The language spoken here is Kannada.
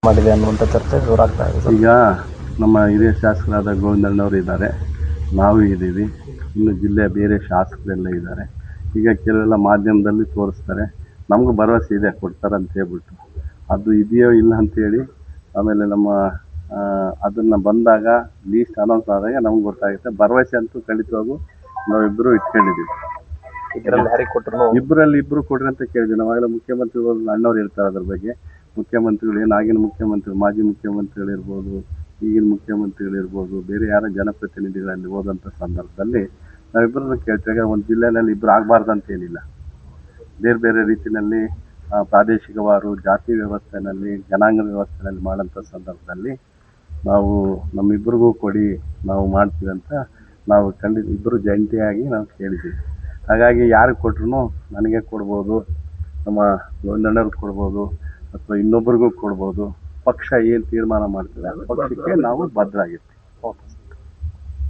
ಮಾಡಿದೆ ಅನ್ನುವಂಥ ಚರ್ಚೆ ಜೋರಾಗ್ತಾ ಇದೆ. ಈಗ ನಮ್ಮ ಹಿರಿಯ ಶಾಸಕರಾದ ಗೋವಿಂದಣ್ಣವರು ಇದ್ದಾರೆ, ನಾವು ಇದ್ದೀವಿ, ಇನ್ನು ಜಿಲ್ಲೆಯ ಬೇರೆ ಶಾಸಕರೆಲ್ಲ ಇದ್ದಾರೆ. ಈಗ ಕೆಲವೆಲ್ಲ ಮಾಧ್ಯಮದಲ್ಲಿ ತೋರಿಸ್ತಾರೆ, ನಮಗೂ ಭರವಸೆ ಇದೆ ಕೊಡ್ತಾರೆ ಅಂತ ಹೇಳ್ಬಿಟ್ಟು. ಅದು ಇದೆಯೋ ಇಲ್ಲ ಅಂತೇಳಿ ಆಮೇಲೆ ನಮ್ಮ ಅದನ್ನು ಬಂದಾಗ ಲೀಸ್ಟ್ ಅನೌನ್ಸ್ ಆದಾಗ ನಮ್ಗೆ ಗೊತ್ತಾಗುತ್ತೆ. ಭರವಸೆ ಅಂತೂ ಖಂಡಿತವಾಗೂ ನಾವಿಬ್ಬರು ಇಟ್ಕೊಂಡಿದ್ದೀವಿ. ಇದರಲ್ಲಿ ಯಾರಿಗೆ ಕೊಟ್ಟರು? ಇಬ್ಬರು ಕೊಡ್ರಿ ಅಂತ ಕೇಳಿದ್ವಿ. ನಾವಾಗಲೇ ಮುಖ್ಯಮಂತ್ರಿಗಳು ಅಣ್ಣವ್ರು ಹೇಳ್ತಾರೆ ಅದ್ರ ಬಗ್ಗೆ. ಮುಖ್ಯಮಂತ್ರಿಗಳು ಆಗಿನ ಮುಖ್ಯಮಂತ್ರಿ, ಮಾಜಿ ಮುಖ್ಯಮಂತ್ರಿಗಳಿರ್ಬೋದು, ಈಗಿನ ಮುಖ್ಯಮಂತ್ರಿಗಳಿರ್ಬೋದು, ಬೇರೆ ಯಾರೋ ಜನಪ್ರತಿನಿಧಿಗಳಲ್ಲಿ ಹೋದಂಥ ಸಂದರ್ಭದಲ್ಲಿ ನಾವಿಬ್ಬರನ್ನು ಕೇಳ್ತಾಗ ಒಂದು ಜಿಲ್ಲೆಯಲ್ಲಿ ಇಬ್ಬರು ಆಗಬಾರ್ದು ಅಂತೇನಿಲ್ಲ. ಬೇರೆ ಬೇರೆ ರೀತಿಯಲ್ಲಿ ಪ್ರಾದೇಶಿಕವಾರು ಜಾತಿ ವ್ಯವಸ್ಥೆಯಲ್ಲಿ, ಜನಾಂಗ ವ್ಯವಸ್ಥೆಯಲ್ಲಿ ಮಾಡೋಂಥ ಸಂದರ್ಭದಲ್ಲಿ ನಾವು ನಮ್ಮಿಬ್ಬರಿಗೂ ಕೊಡಿ, ನಾವು ಮಾಡ್ತೀವಿ ಅಂತ ನಾವು ಖಂಡಿತ ಇಬ್ಬರು ಜಂಟಿಯಾಗಿ ನಾವು ಕೇಳಿದ್ದೀವಿ. ಹಾಗಾಗಿ ಯಾರಿಗೆ ಕೊಟ್ಟರು ನನಗೆ ಕೊಡ್ಬೋದು, ನಮ್ಮ ಗೋವಿಂದಣ್ಣವ್ರಿಗೆ ಕೊಡ್ಬೋದು, ಅಥವಾ ಇನ್ನೊಬ್ರಿಗೂ ಕೊಡ್ಬೋದು. ಪಕ್ಷ ಏನು ತೀರ್ಮಾನ ಮಾಡ್ತದೆ ಆ ಪಕ್ಷಕ್ಕೆ ನಾವು ಬದ್ಧರಾಗಿರ್ತೀವಿ. ಓಕೆ.